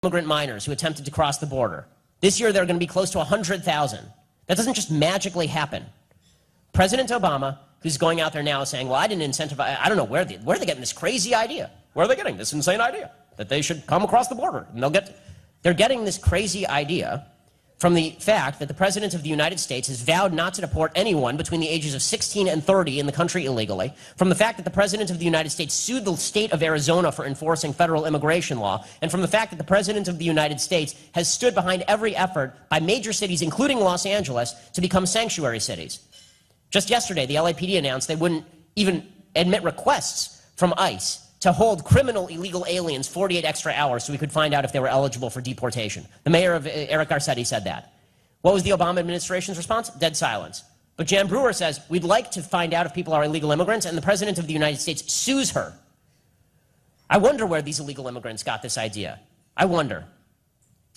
immigrant minors who attempted to cross the border. This year, there are going to be close to 100,000. That doesn't just magically happen. President Obama, who's going out there now saying, well, I didn't incentivize, I don't know where are they getting this crazy idea? Where are they getting this insane idea? That they should come across the border. And they're getting this crazy idea from the fact that the President of the United States has vowed not to deport anyone between the ages of 16 and 30 in the country illegally, from the fact that the President of the United States sued the state of Arizona for enforcing federal immigration law, and from the fact that the President of the United States has stood behind every effort by major cities, including Los Angeles, to become sanctuary cities. Just yesterday, the LAPD announced they wouldn't even admit requests from ICE to hold criminal illegal aliens 48 extra hours so we could find out if they were eligible for deportation. The mayor of Eric Garcetti said that. What was the Obama administration's response? Dead silence. But Jan Brewer says, we'd like to find out if people are illegal immigrants, and the President of the United States sues her. I wonder where these illegal immigrants got this idea. I wonder.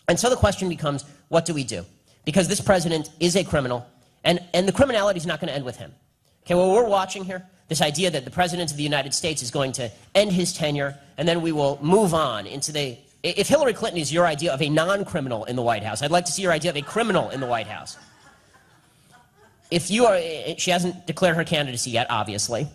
And so the question becomes, what do we do? Because this president is a criminal, and the criminality is not going to end with him. Okay, well, we're watching here this idea that the President of the United States is going to end his tenure, and then we will move on into the... If Hillary Clinton is your idea of a non-criminal in the White House, I'd like to see your idea of a criminal in the White House. If you are... She hasn't declared her candidacy yet, obviously.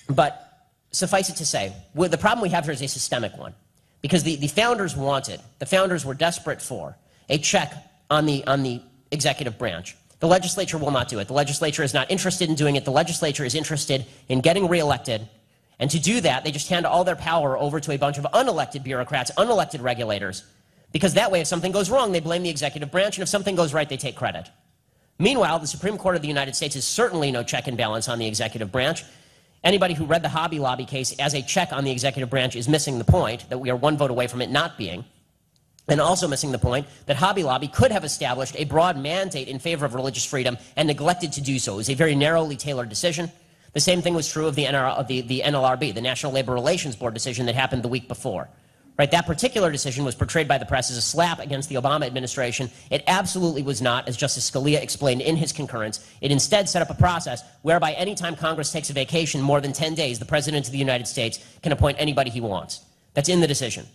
But suffice it to say, the problem we have here is a systemic one. Because the founders wanted, the founders were desperate for, a check on the executive branch. The legislature will not do it. The legislature is not interested in doing it. The legislature is interested in getting reelected. And to do that, they just hand all their power over to a bunch of unelected bureaucrats, unelected regulators. Because that way, if something goes wrong, they blame the executive branch, and if something goes right, they take credit. Meanwhile, the Supreme Court of the United States is certainly no check and balance on the executive branch. Anybody who read the Hobby Lobby case as a check on the executive branch is missing the point, that we are one vote away from it not being. And also missing the point that Hobby Lobby could have established a broad mandate in favor of religious freedom and neglected to do so. It was a very narrowly tailored decision. The same thing was true of the NLRB, the National Labor Relations Board decision that happened the week before. Right? That particular decision was portrayed by the press as a slap against the Obama administration. It absolutely was not, as Justice Scalia explained in his concurrence. It instead set up a process whereby any time Congress takes a vacation more than 10 days, the President of the United States can appoint anybody he wants. That's in the decision.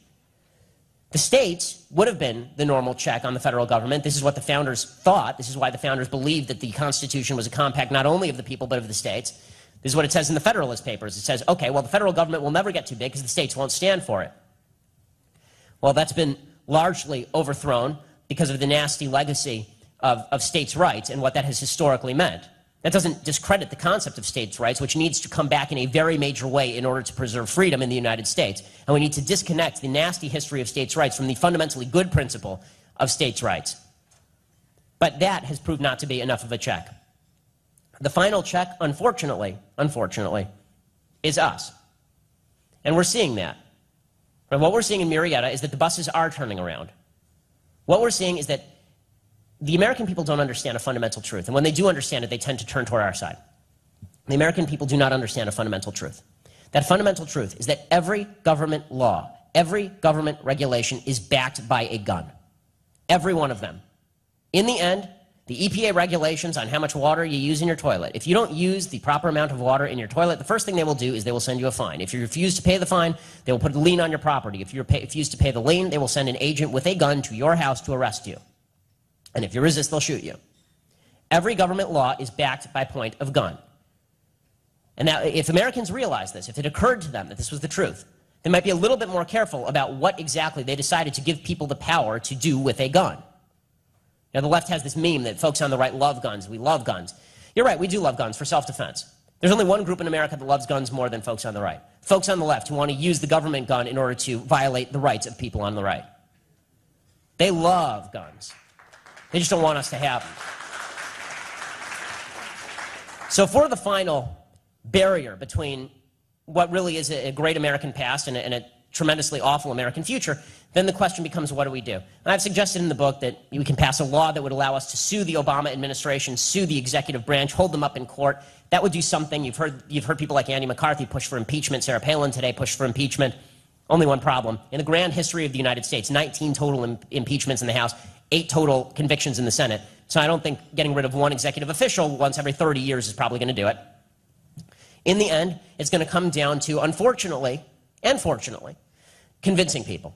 The states would have been the normal check on the federal government. This is what the founders thought. This is why the founders believed that the Constitution was a compact not only of the people but of the states. This is what it says in the Federalist Papers. It says, okay, well, the federal government will never get too big because the states won't stand for it. Well, that's been largely overthrown because of the nasty legacy of states' rights and what that has historically meant. That doesn't discredit the concept of states' rights, which needs to come back in a very major way in order to preserve freedom in the United States. And we need to disconnect the nasty history of states' rights from the fundamentally good principle of states' rights. But that has proved not to be enough of a check. The final check, unfortunately, is us. And we're seeing that. And what we're seeing in Marietta is that the buses are turning around. What we're seeing is that the American people don't understand a fundamental truth, and when they do understand it, they tend to turn toward our side. The American people do not understand a fundamental truth. That fundamental truth is that every government law, every government regulation is backed by a gun. Every one of them. In the end, the EPA regulations on how much water you use in your toilet. If you don't use the proper amount of water in your toilet, the first thing they will do is they will send you a fine. If you refuse to pay the fine, they will put a lien on your property. If you refuse to pay the lien, they will send an agent with a gun to your house to arrest you. And if you resist, they'll shoot you. Every government law is backed by point of gun. And now, if Americans realize this, if it occurred to them that this was the truth, they might be a little bit more careful about what exactly they decided to give people the power to do with a gun. Now, the left has this meme that folks on the right love guns. We love guns. You're right, we do love guns for self-defense. There's only one group in America that loves guns more than folks on the right. Folks on the left who want to use the government gun in order to violate the rights of people on the right. They love guns. They just don't want us to have them. So for the final barrier between what really is a great American past and a tremendously awful American future, then the question becomes, what do we do? And I've suggested in the book that we can pass a law that would allow us to sue the Obama administration, sue the executive branch, hold them up in court. That would do something. You've heard people like Andy McCarthy push for impeachment. Sarah Palin today pushed for impeachment. Only one problem. In the grand history of the United States, 19 total impeachments in the House, 8 total convictions in the Senate. So I don't think getting rid of one executive official once every 30 years is probably going to do it. In the end, it's going to come down to, unfortunately and fortunately, convincing people.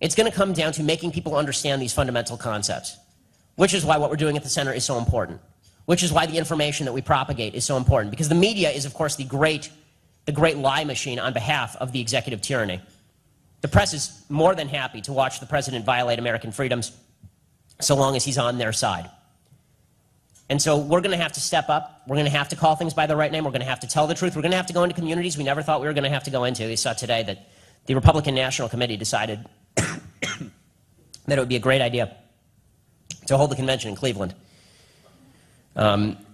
It's going to come down to making people understand these fundamental concepts, which is why what we're doing at the center is so important, which is why the information that we propagate is so important, because the media is, of course, the great lie machine on behalf of the executive tyranny. The press is more than happy to watch the president violate American freedoms so long as he's on their side. And so we're going to have to step up. We're going to have to call things by the right name. We're going to have to tell the truth. We're going to have to go into communities we never thought we were going to have to go into. We saw today that the Republican National Committee decided that it would be a great idea to hold the convention in Cleveland,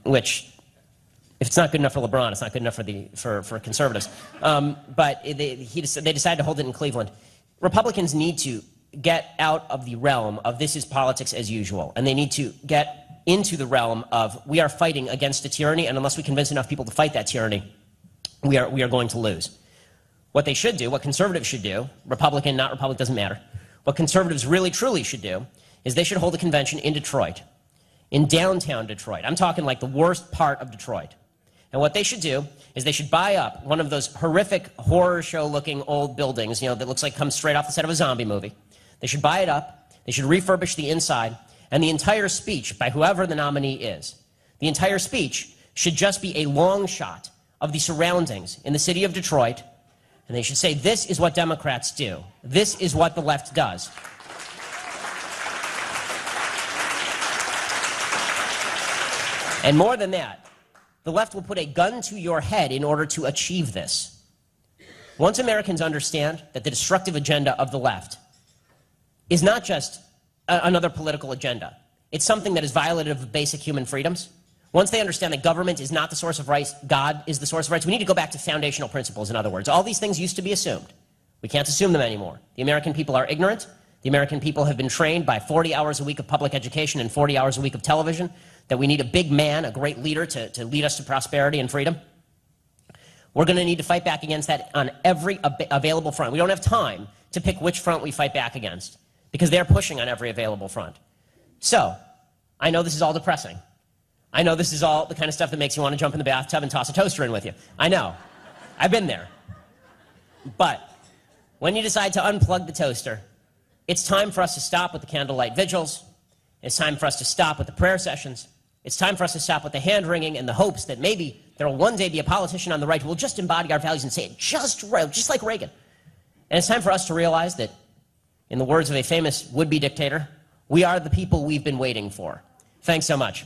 which, if it's not good enough for LeBron, it's not good enough for conservatives. But they decided to hold it in Cleveland. Republicans need to get out of the realm of this is politics as usual, and they need to get into the realm of we are fighting against a tyranny, and unless we convince enough people to fight that tyranny, we are going to lose. What they should do, what conservatives should do, Republican, not Republican, doesn't matter, what conservatives really truly should do is they should hold a convention in Detroit, in downtown Detroit. I'm talking like the worst part of Detroit. And what they should do is they should buy up one of those horrific horror show looking old buildings, you know, that looks like comes straight off the set of a zombie movie. They should buy it up, they should refurbish the inside, and the entire speech by whoever the nominee is, the entire speech should just be a long shot of the surroundings in the city of Detroit, and they should say, this is what Democrats do. This is what the left does. And more than that, the left will put a gun to your head in order to achieve this. Once Americans understand that the destructive agenda of the left is not just another political agenda, it's something that is violative of basic human freedoms. Once they understand that government is not the source of rights, God is the source of rights, we need to go back to foundational principles, in other words. All these things used to be assumed. We can't assume them anymore. The American people are ignorant. The American people have been trained by 40 hours a week of public education and 40 hours a week of television that we need a big man, a great leader to lead us to prosperity and freedom. We're going to need to fight back against that on every available front. We don't have time to pick which front we fight back against because they're pushing on every available front. So, I know this is all depressing. I know this is all the kind of stuff that makes you want to jump in the bathtub and toss a toaster in with you. I know. I've been there. But when you decide to unplug the toaster, it's time for us to stop with the candlelight vigils. It's time for us to stop with the prayer sessions. It's time for us to stop with the hand-wringing and the hopes that maybe there will one day be a politician on the right who will just embody our values and say it just right, just like Reagan. And it's time for us to realize that, in the words of a famous would-be dictator, we are the people we've been waiting for. Thanks so much.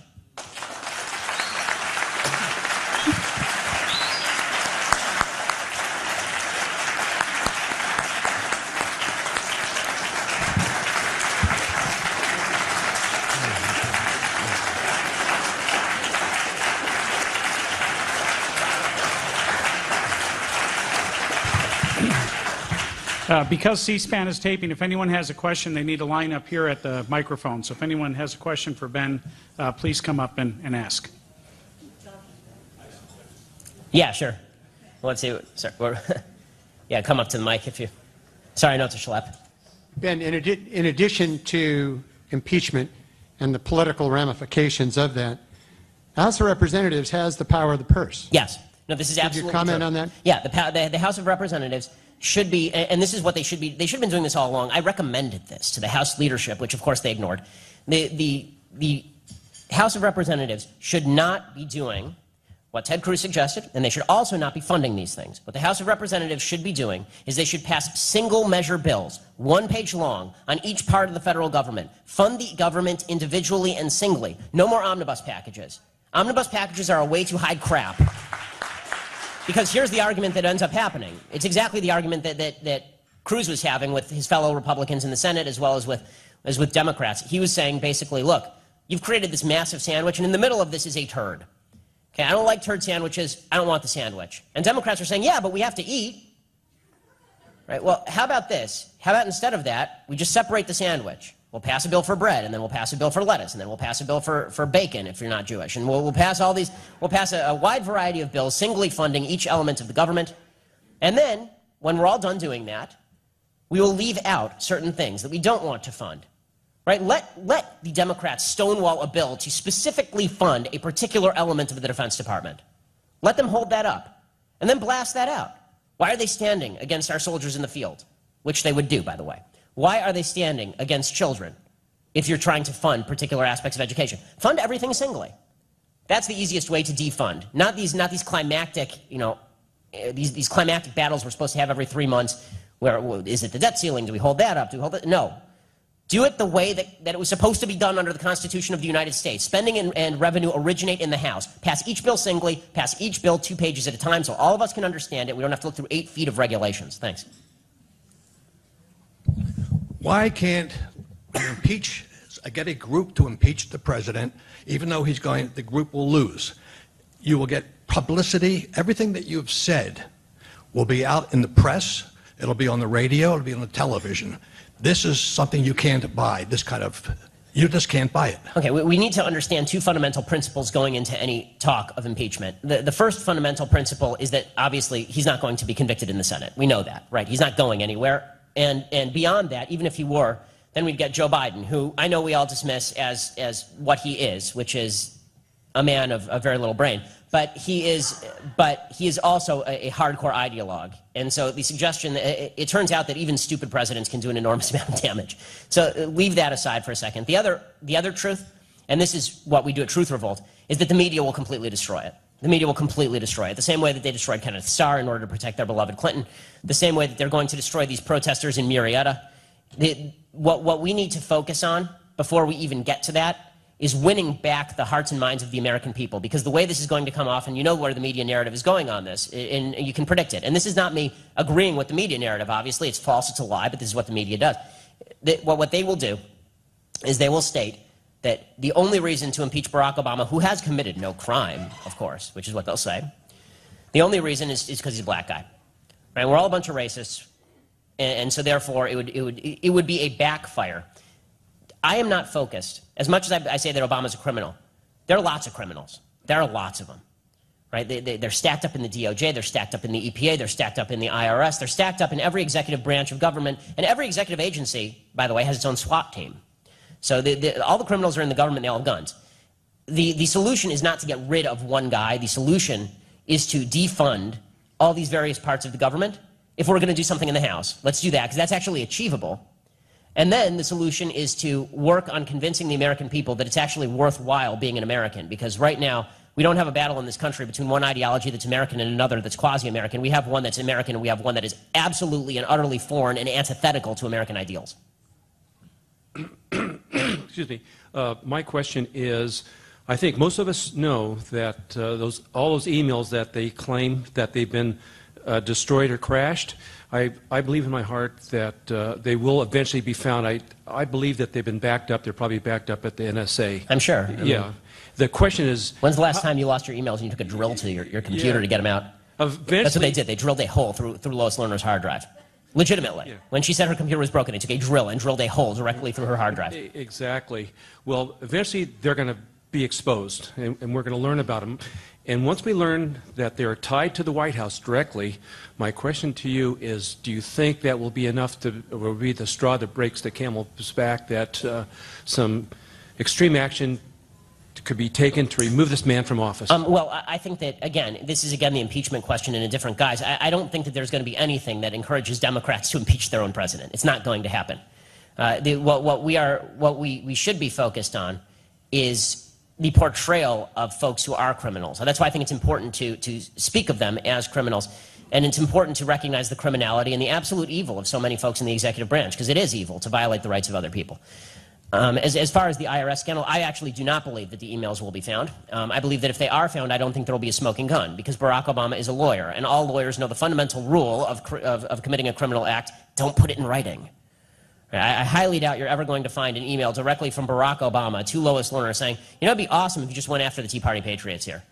Because C-SPAN is taping, if anyone has a question, they need to line up here at the microphone. So if anyone has a question for Ben, please come up and ask. Yeah, sure. Let's see. Sorry. Yeah, come up to the mic if you... Sorry, I know it's a schlep. Ben, in addition to impeachment and the political ramifications of that, the House of Representatives has the power of the purse. Yes. No, this is absolutely Could you comment true. on that? Yeah, the House of Representatives should be, and this is what they should be been doing this all along. I recommended this to the House leadership, which of course they ignored. The House of Representatives should not be doing what Ted Cruz suggested, and they should also not be funding these things. What the House of Representatives should be doing is they should pass single measure bills, one page long, on each part of the federal government. Fund the government individually and singly. No more omnibus packages. Omnibus packages are a way to hide crap. Because here's the argument that ends up happening. It's exactly the argument that Cruz was having with his fellow Republicans in the Senate as well as with Democrats. He was saying basically, look, you've created this massive sandwich, and in the middle of this is a turd. Okay, I don't like turd sandwiches. I don't want the sandwich. And Democrats are saying, yeah, but we have to eat. Right? Well, how about this? How about instead of that, we just separate the sandwich? We'll pass a bill for bread, and then we'll pass a bill for lettuce, and then we'll pass a bill for bacon if you're not Jewish. And we'll pass all these, we'll pass a wide variety of bills, singly funding each element of the government. And then, when we're all done doing that, we will leave out certain things that we don't want to fund. Right? Let the Democrats stonewall a bill to specifically fund a particular element of the Defense Department. Let them hold that up, and then blast that out. Why are they standing against our soldiers in the field? which they would do, by the way, why are they standing against children if you're trying to fund particular aspects of education? Fund everything singly. That's the easiest way to defund. Not these climactic, these climactic battles we're supposed to have every 3 months. Where is it the debt ceiling? Do we hold that up? Do we hold that? No. Do it the way that it was supposed to be done under the Constitution of the United States. Spending and revenue originate in the House. Pass each bill singly, pass each bill 2 pages at a time so all of us can understand it. We don't have to look through 8 feet of regulations. Thanks. Why can't you impeach, get a group to impeach the president, even though the group will lose? You will get publicity. Everything that you've said will be out in the press. It'll be on the radio. It'll be on the television. This is something you can't buy, you just can't buy it. Okay, we need to understand 2 fundamental principles going into any talk of impeachment. The first fundamental principle is that obviously he's not going to be convicted in the Senate. We know that, right? He's not going anywhere. And beyond that, even if he were, then we'd get Joe Biden, who I know we all dismiss as what he is, which is a man of very little brain. But he is also a hardcore ideologue. And so the suggestion, it turns out that even stupid presidents can do an enormous amount of damage. So leave that aside for a second. The other truth, and this is what we do at Truth Revolt, is that the media will completely destroy it. The media will completely destroy it. The same way that they destroyed Kenneth Starr in order to protect their beloved Clinton. The same way that they're going to destroy these protesters in Murrieta. What we need to focus on before we even get to that is winning back the hearts and minds of the American people. Because the way this is going to come off, and you know where the media narrative is going on this, and you can predict it. And this is not me agreeing with the media narrative, obviously. It's false, it's a lie, but this is what the media does. What they will do is they will state that the only reason to impeach Barack Obama, who has committed no crime, of course, which is what they'll say, the only reason is because he's a black guy. Right? We're all a bunch of racists, and so therefore it would be a backfire. I am not focused, as much as I say that Obama's a criminal, there are lots of criminals. There are lots of them. Right? They're stacked up in the DOJ, they're stacked up in the EPA, they're stacked up in the IRS, they're stacked up in every executive branch of government, and every executive agency, by the way, has its own SWAT team. So all the criminals are in the government, they all have guns. The solution is not to get rid of one guy, the solution is to defund all these various parts of the government. If we're going to do something in the House, let's do that, because that's actually achievable. And then the solution is to work on convincing the American people that it's actually worthwhile being an American, because right now we don't have a battle in this country between one ideology that's American and another that's quasi-American. We have one that's American and we have one that is absolutely and utterly foreign and antithetical to American ideals. Excuse me. My question is, I think most of us know that all those emails that they claim that they've been destroyed or crashed, I believe in my heart that they will eventually be found. I believe that they've been backed up. They're probably backed up at the NSA. I'm sure. Yeah. The question is... When's the last time you lost your emails and you took a drill to your computer to get them out? That's what they did. They drilled a hole through Lois Lerner's hard drive. Legitimately. Yeah. When she said her computer was broken, they took a drill and drilled a hole directly through her hard drive. Exactly. Well, eventually they're going to be exposed, and we're going to learn about them. And once we learn that they're tied to the White House directly, my question to you is, do you think that will be enough will be the straw that breaks the camel's back, that some extreme action could be taken to remove this man from office? Well, I think that, again, this is, again, the impeachment question in a different guise. I don't think that there's going to be anything that encourages Democrats to impeach their own president. It's not going to happen. What we should be focused on is the portrayal of folks who are criminals. And that's why I think it's important to speak of them as criminals. And it's important to recognize the criminality and the absolute evil of so many folks in the executive branch, because it is evil to violate the rights of other people. As far as the IRS scandal, I actually do not believe that the emails will be found. I believe that if they are found, I don't think there will be a smoking gun, because Barack Obama is a lawyer, and all lawyers know the fundamental rule of committing a criminal act: don't put it in writing. I highly doubt you're ever going to find an email directly from Barack Obama to Lois Lerner saying, you know, it'd be awesome if you just went after the Tea Party patriots here.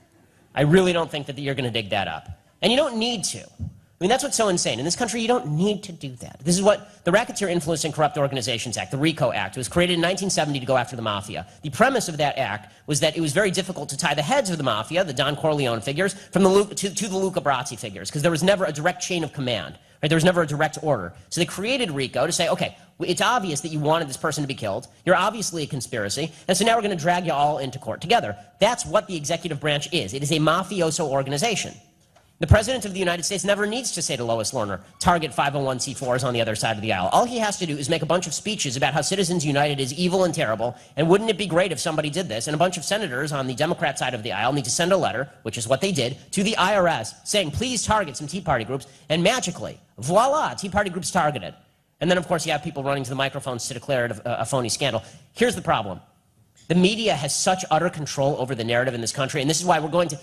I really don't think that you're going to dig that up. And you don't need to. I mean, that's what's so insane. In this country, you don't need to do that. This is what the Racketeer Influenced and Corrupt Organizations Act, the RICO Act, was created in 1970 to go after the mafia. The premise of that act was that it was very difficult to tie the heads of the mafia, the Don Corleone figures, from to the Luca Brasi figures, because there was never a direct chain of command. Right? There was never a direct order. So they created RICO to say, okay, it's obvious that you wanted this person to be killed. You're obviously a conspiracy. And so now we're going to drag you all into court together. That's what the executive branch is. It is a mafioso organization. The President of the United States never needs to say to Lois Lerner, target 501c4s on the other side of the aisle. All he has to do is make a bunch of speeches about how Citizens United is evil and terrible, and wouldn't it be great if somebody did this? And a bunch of senators on the Democrat side of the aisle need to send a letter, which is what they did, to the IRS saying, please target some Tea Party groups, and magically, voila, Tea Party groups targeted. And then, of course, you have people running to the microphones to declare it a phony scandal. Here's the problem. The media has such utter control over the narrative in this country, and this is why we're going to,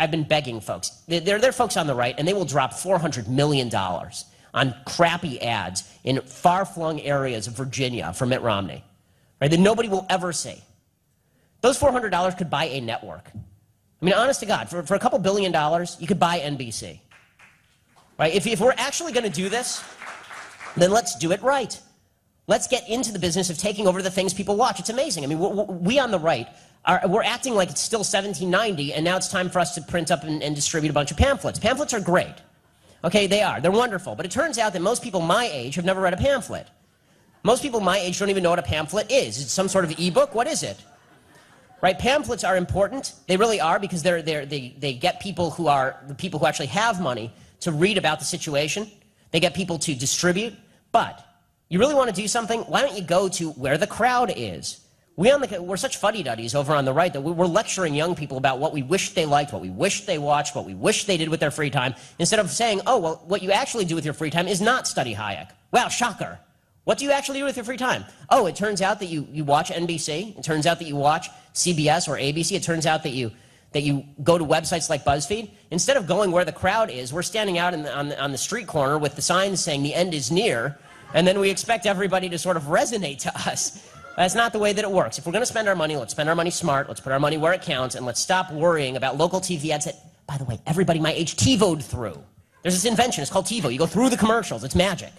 I've been begging folks. There are folks on the right, and they will drop $400 million on crappy ads in far-flung areas of Virginia for Mitt Romney, right, that nobody will ever see. Those $400 could buy a network. I mean, honest to God, for a couple $1 billion, you could buy NBC. Right? If we're actually going to do this, then let's do it right. Let's get into the business of taking over the things people watch. It's amazing. I mean, we on the right, we're acting like it's still 1790, and now it's time for us to print up and distribute a bunch of pamphlets. Pamphlets are great. Okay, they are. They're wonderful. But it turns out that most people my age have never read a pamphlet. Most people my age don't even know what a pamphlet is. Is it some sort of e-book? What is it? Right? Pamphlets are important. They really are, because they get people who are the people who actually have money to read about the situation. They get people to distribute. But you really want to do something? Why don't you go to where the crowd is? We're such fuddy-duddies over on the right that we're lecturing young people about what we wish they liked, what we wish they watched, what we wish they did with their free time, instead of saying, oh, well, what you actually do with your free time is not study Hayek. Wow, shocker. What do you actually do with your free time? Oh, it turns out that you watch NBC. It turns out that you watch CBS or ABC. It turns out that you go to websites like BuzzFeed. Instead of going where the crowd is, we're standing out on the street corner with the signs saying the end is near, and then we expect everybody to sort of resonate to us. That's not the way that it works. If we're going to spend our money, let's spend our money smart, let's put our money where it counts, and let's stop worrying about local TV ads that, by the way, everybody my age TiVo'd through. There's this invention, it's called TiVo. You go through the commercials, it's magic.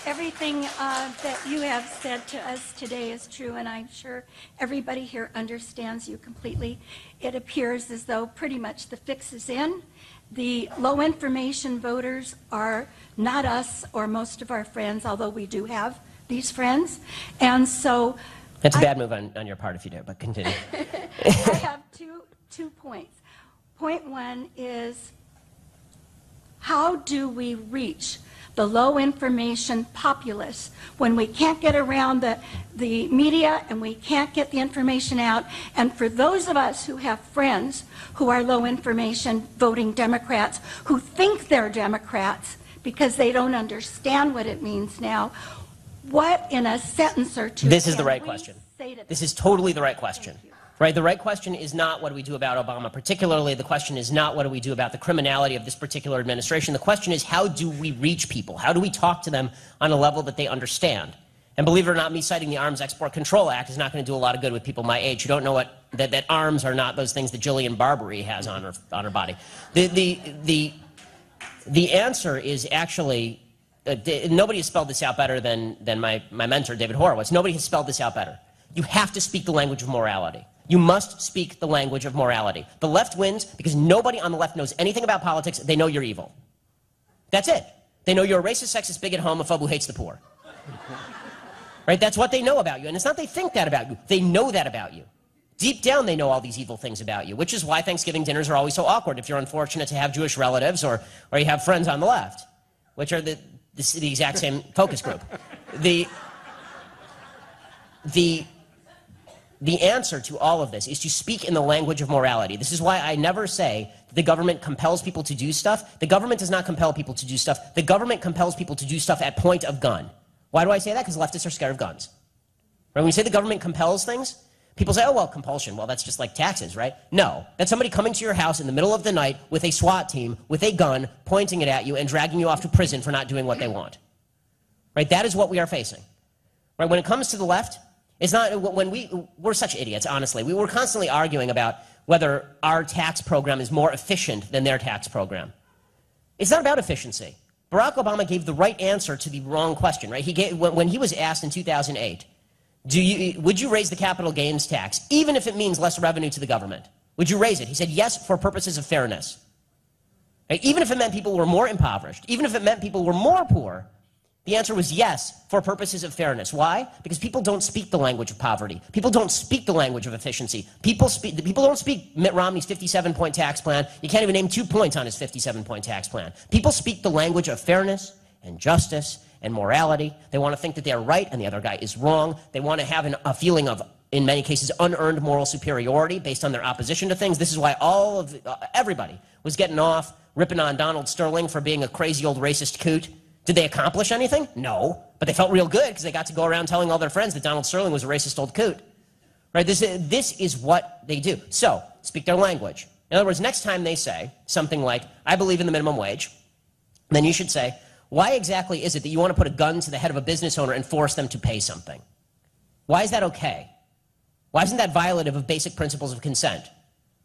Everything that you have said to us today is true, and I'm sure everybody here understands you completely. It appears as though pretty much the fix is in. The low information voters are not us or most of our friends, although we do have these friends. And so that's a bad move on your part if you do, but continue. I have two points. Point one is, how do we reach the low information populace when we can't get around the media and we can't get the information out? And for those of us who have friends who are low information voting Democrats, who think they're Democrats because they don't understand what it means now, what in a sentence or two This is the right question. This is totally the right question. Thank you. Right, the right question is not what do we do about Obama. Particularly, the question is not what do we do about the criminality of this particular administration. The question is, how do we reach people? How do we talk to them on a level that they understand? And believe it or not, me citing the Arms Export Control Act is not going to do a lot of good with people my age who don't know that arms are not those things that Jillian Barberie has on her body. The answer is actually, nobody has spelled this out better than my mentor, David Horowitz. Nobody has spelled this out better. You have to speak the language of morality. You must speak the language of morality. The left wins because nobody on the left knows anything about politics. They know you're evil. That's it. They know you're a racist, sexist, bigot, homophobe who hates the poor. Right? That's what they know about you. And it's not they think that about you. They know that about you. Deep down, they know all these evil things about you, which is why Thanksgiving dinners are always so awkward if you're unfortunate to have Jewish relatives or you have friends on the left, which are the exact same focus group. The answer to all of this is to speak in the language of morality. This is why I never say that the government compels people to do stuff. The government does not compel people to do stuff. The government compels people to do stuff at point of gun. Why do I say that? Because leftists are scared of guns. Right? When we say the government compels things, people say, oh, well, compulsion. Well, that's just like taxes, right? No. That's somebody coming to your house in the middle of the night with a SWAT team, with a gun, pointing it at you and dragging you off to prison for not doing what they want. Right? That is what we are facing. Right? When it comes to the left, it's not, when we're such idiots, honestly. We were constantly arguing about whether our tax program is more efficient than their tax program. It's not about efficiency. Barack Obama gave the right answer to the wrong question, right? When he was asked in 2008, would you raise the capital gains tax, even if it means less revenue to the government? Would you raise it? He said yes, for purposes of fairness. Right? Even if it meant people were more impoverished, even if it meant people were more poor, The answer was yes, for purposes of fairness. Why? Because people don't speak the language of poverty. People don't speak the language of efficiency. People don't speak Mitt Romney's 57-point tax plan. You can't even name 2 points on his 57-point tax plan. People speak the language of fairness and justice and morality. They want to think that they're right and the other guy is wrong. They want to have a feeling of, in many cases, unearned moral superiority based on their opposition to things. This is why everybody was getting off ripping on Donald Sterling for being a crazy old racist coot. Did they accomplish anything? No. But they felt real good because they got to go around telling all their friends that Donald Sterling was a racist old coot. Right? This is what they do. So, speak their language. In other words, next time they say something like, I believe in the minimum wage, then you should say, why exactly is it that you want to put a gun to the head of a business owner and force them to pay something? Why is that okay? Why isn't that violative of basic principles of consent?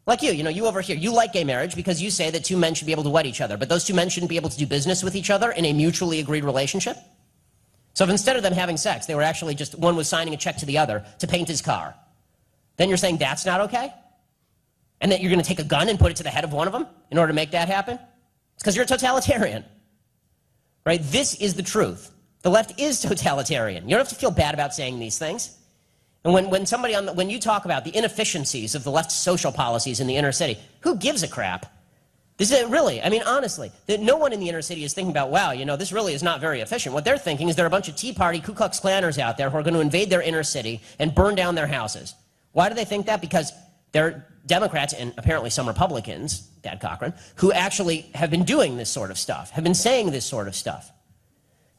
Like you over here, you like gay marriage because you say that 2 men should be able to wed each other, but those 2 men shouldn't be able to do business with each other in a mutually agreed relationship? So if instead of them having sex, they were actually just, one was signing a check to the other to paint his car, then you're saying that's not okay? And that you're going to take a gun and put it to the head of one of them in order to make that happen? It's because you're a totalitarian. Right? This is the truth. The left is totalitarian. You don't have to feel bad about saying these things. And when you talk about the inefficiencies of the left's social policies in the inner city, who gives a crap? This is really, I mean, honestly, that no one in the inner city is thinking about, wow, this really is not very efficient. What they're thinking is there are a bunch of Tea Party, Ku Klux Klanners out there who are going to invade their inner city and burn down their houses. Why do they think that? Because they're Democrats and apparently some Republicans, Dad Cochran, who actually have been doing this sort of stuff, have been saying this sort of stuff.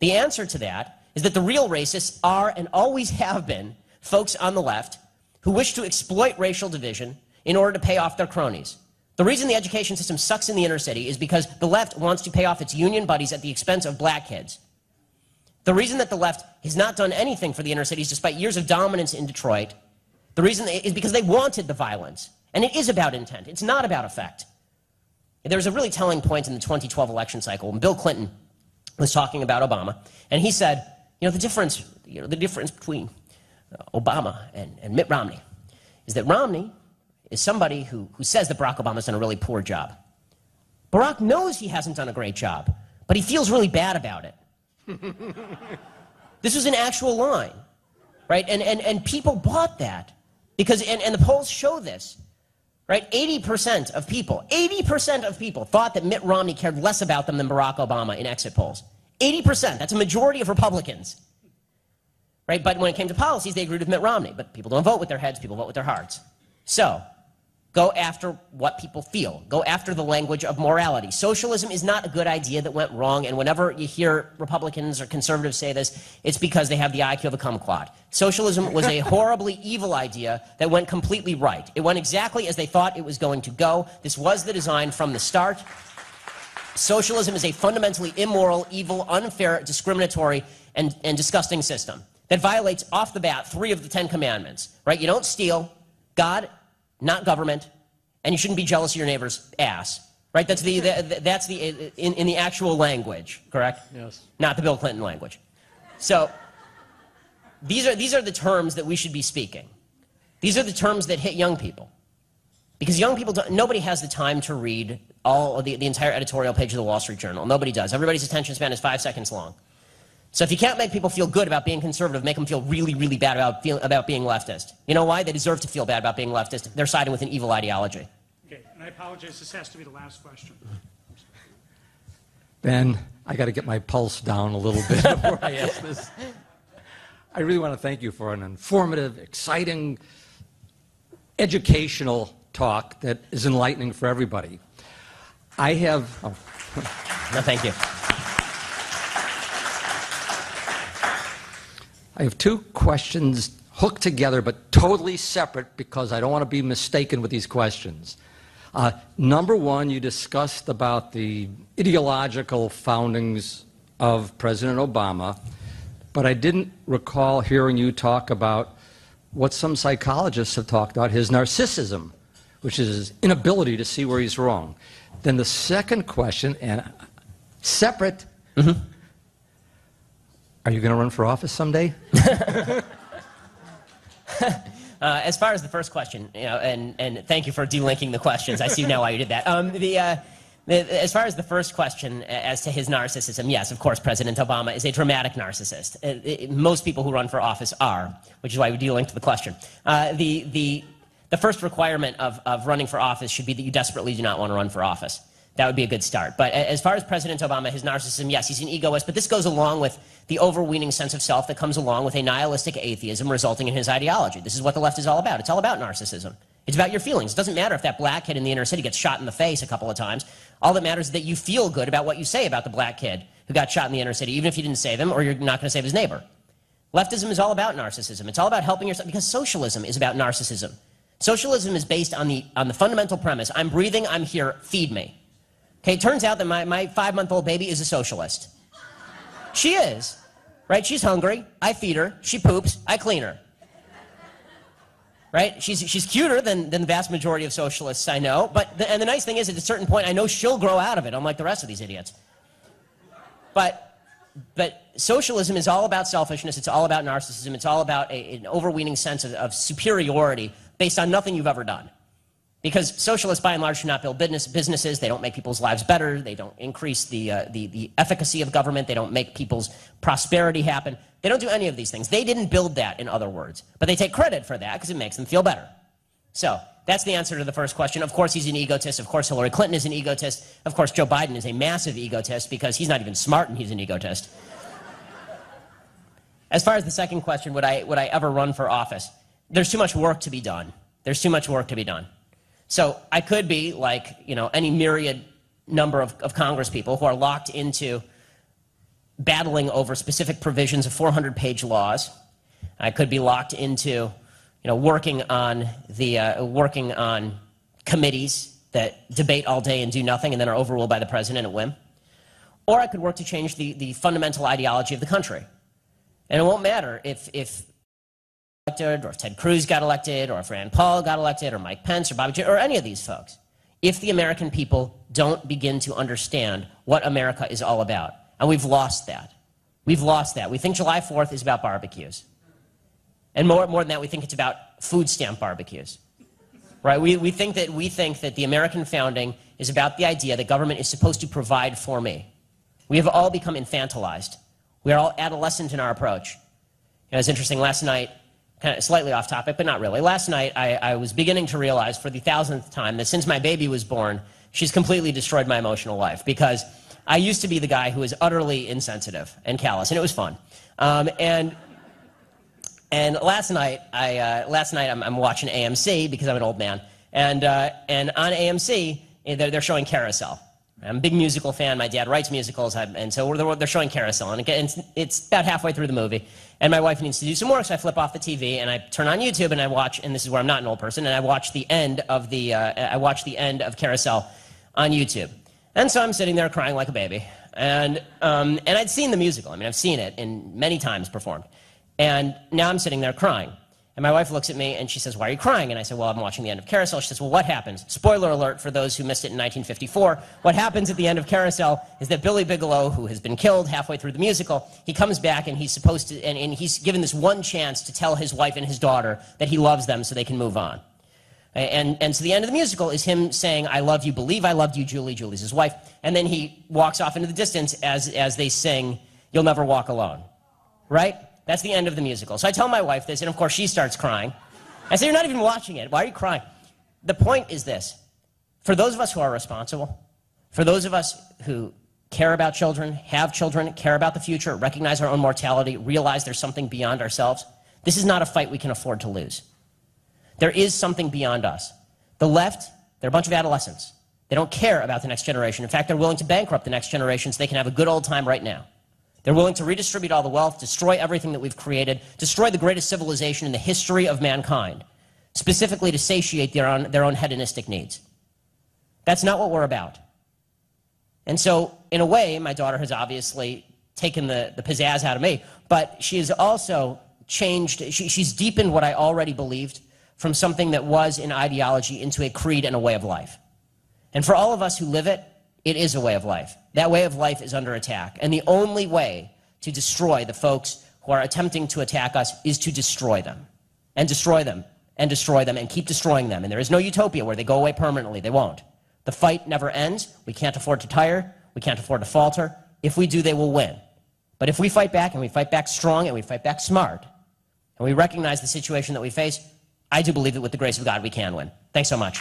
The answer to that is that the real racists are and always have been folks on the left who wish to exploit racial division in order to pay off their cronies. The reason the education system sucks in the inner city is because the left wants to pay off its union buddies at the expense of black kids. The reason that the left has not done anything for the inner cities despite years of dominance in Detroit, the reason is because they wanted the violence. And it is about intent. It's not about effect. There was a really telling point in the 2012 election cycle when Bill Clinton was talking about Obama, and he said, the difference between Obama and Mitt Romney is that Romney is somebody who says that Barack Obama's done a really poor job. Barack knows he hasn't done a great job, but he feels really bad about it. This was an actual line, right? And people bought that because, and the polls show this, right? 80% of people thought that Mitt Romney cared less about them than Barack Obama in exit polls. 80%, that's a majority of Republicans. Right? But when it came to policies, they agreed with Mitt Romney. But people don't vote with their heads, people vote with their hearts. So, go after what people feel. Go after the language of morality. Socialism is not a good idea that went wrong, and whenever you hear Republicans or conservatives say this, it's because they have the IQ of a kumquat. Socialism was a horribly evil idea that went completely right. It went exactly as they thought it was going to go. This was the design from the start. Socialism is a fundamentally immoral, evil, unfair, discriminatory, and disgusting system that violates off the bat 3 of the 10 commandments, right? You don't steal, God, not government, and you shouldn't be jealous of your neighbor's ass, right? That's in the actual language, correct? Yes. Not the Bill Clinton language. So these are the terms that we should be speaking. These are the terms that hit young people. Because young people, nobody has the time to read all of the entire editorial page of the Wall Street Journal. Nobody does. Everybody's attention span is 5 seconds long. So if you can't make people feel good about being conservative, make them feel really, really bad about being leftist. You know why? They deserve to feel bad about being leftist. They're siding with an evil ideology. Okay, and I apologize. This has to be the last question. Ben, I got to get my pulse down a little bit before I ask this. I really want to thank you for an informative, exciting, educational talk that is enlightening for everybody. I have... Oh. No, thank you. I have 2 questions hooked together but totally separate because I don't want to be mistaken with these questions. Number 1, you discussed about the ideological foundings of President Obama, but I didn't recall hearing you talk about what some psychologists have talked about, his narcissism, which is his inability to see where he's wrong. Then the second question, and separate, are you going to run for office someday? As far as the first question, and thank you for delinking the questions. I see now why you did that. As far as the first question as to his narcissism, yes, of course, President Obama is a dramatic narcissist. Most people who run for office are, which is why we de-linked the question. The first requirement of running for office should be that you desperately do not want to run for office. That would be a good start. But as far as President Obama, his narcissism, yes, he's an egoist, but this goes along with the overweening sense of self that comes along with a nihilistic atheism resulting in his ideology. This is what the left is all about. It's all about narcissism. It's about your feelings. It doesn't matter if that black kid in the inner city gets shot in the face a couple of times. All that matters is that you feel good about what you say about the black kid who got shot in the inner city, even if you didn't save him or you're not going to save his neighbor. Leftism is all about narcissism. It's all about helping yourself, because socialism is about narcissism. Socialism is based on the fundamental premise, I'm breathing, I'm here, feed me. Okay, it turns out that my 5-month-old baby is a socialist. She is, right? She's hungry, I feed her, she poops, I clean her. Right? She's cuter than the vast majority of socialists I know, and the nice thing is, at a certain point, I know she'll grow out of it, unlike the rest of these idiots. But socialism is all about selfishness, it's all about narcissism, it's all about an overweening sense of superiority based on nothing you've ever done. Because socialists, by and large, do not build businesses, they don't make people's lives better, they don't increase the efficacy of government, they don't make people's prosperity happen. They don't do any of these things. They didn't build that, in other words. But they take credit for that because it makes them feel better. So that's the answer to the first question. Of course he's an egotist. Of course Hillary Clinton is an egotist. Of course Joe Biden is a massive egotist because he's not even smart and he's an egotist. As far as the second question, would I ever run for office? There's too much work to be done. There's too much work to be done. So I could be like, any myriad number of congresspeople who are locked into battling over specific provisions of 400-page laws. I could be locked into, working on committees that debate all day and do nothing and then are overruled by the president at whim. Or I could work to change the fundamental ideology of the country. And it won't matter if elected, or if Ted Cruz got elected, or if Rand Paul got elected, or Mike Pence, or Bobby J, or any of these folks. If the American people don't begin to understand what America is all about. And we've lost that. We've lost that. We think July 4th is about barbecues. And more than that, we think it's about food stamp barbecues. Right? We think that the American founding is about the idea that government is supposed to provide for me. We have all become infantilized. We are all adolescent in our approach. It's interesting, last night, kind of slightly off topic, but not really. Last night, I was beginning to realize for the 1000th time that since my baby was born, she's completely destroyed my emotional life, because I used to be the guy who was utterly insensitive and callous, and it was fun. And last night I'm watching AMC because I'm an old man, and on AMC they're showing Carousel. I'm a big musical fan. My dad writes musicals, and so they're showing Carousel, and it's about halfway through the movie, and my wife needs to do some work, so I flip off the TV and I turn on YouTube and I watch, and this is where I'm not an old person, and I watch the end of Carousel on YouTube. And so I'm sitting there crying like a baby, and I'd seen the musical. I mean, I've seen it many times performed, and now I'm sitting there crying. And my wife looks at me and she says, "Why are you crying?" And I said, "Well, I'm watching the end of Carousel." She says, "Well, what happens?" Spoiler alert for those who missed it in 1954. What happens at the end of Carousel is that Billy Bigelow, who has been killed halfway through the musical, he comes back and he's supposed to, and he's given this one chance to tell his wife and his daughter that he loves them so they can move on. And so the end of the musical is him saying, "I love you, believe I loved you, Julie." Julie's his wife. And then he walks off into the distance as they sing, "You'll Never Walk Alone." Right? That's the end of the musical. So I tell my wife this, and of course she starts crying. I say, "You're not even watching it. Why are you crying?" The point is this. For those of us who are responsible, for those of us who care about children, have children, care about the future, recognize our own mortality, realize there's something beyond ourselves, this is not a fight we can afford to lose. There is something beyond us. The left, they're a bunch of adolescents. They don't care about the next generation. In fact, they're willing to bankrupt the next generation so they can have a good old time right now. They're willing to redistribute all the wealth, destroy everything that we've created, destroy the greatest civilization in the history of mankind, specifically to satiate their own hedonistic needs. That's not what we're about. And so, in a way, my daughter has obviously taken the pizzazz out of me, but she has also changed, she's deepened what I already believed from something that was an ideology into a creed and a way of life. And for all of us who live it, it is a way of life. That way of life is under attack. And the only way to destroy the folks who are attempting to attack us is to destroy them. And destroy them. And destroy them. And keep destroying them. And there is no utopia where they go away permanently. They won't. The fight never ends. We can't afford to tire. We can't afford to falter. If we do, they will win. But if we fight back, and we fight back strong, and we fight back smart, and we recognize the situation that we face, I do believe that with the grace of God we can win. Thanks so much.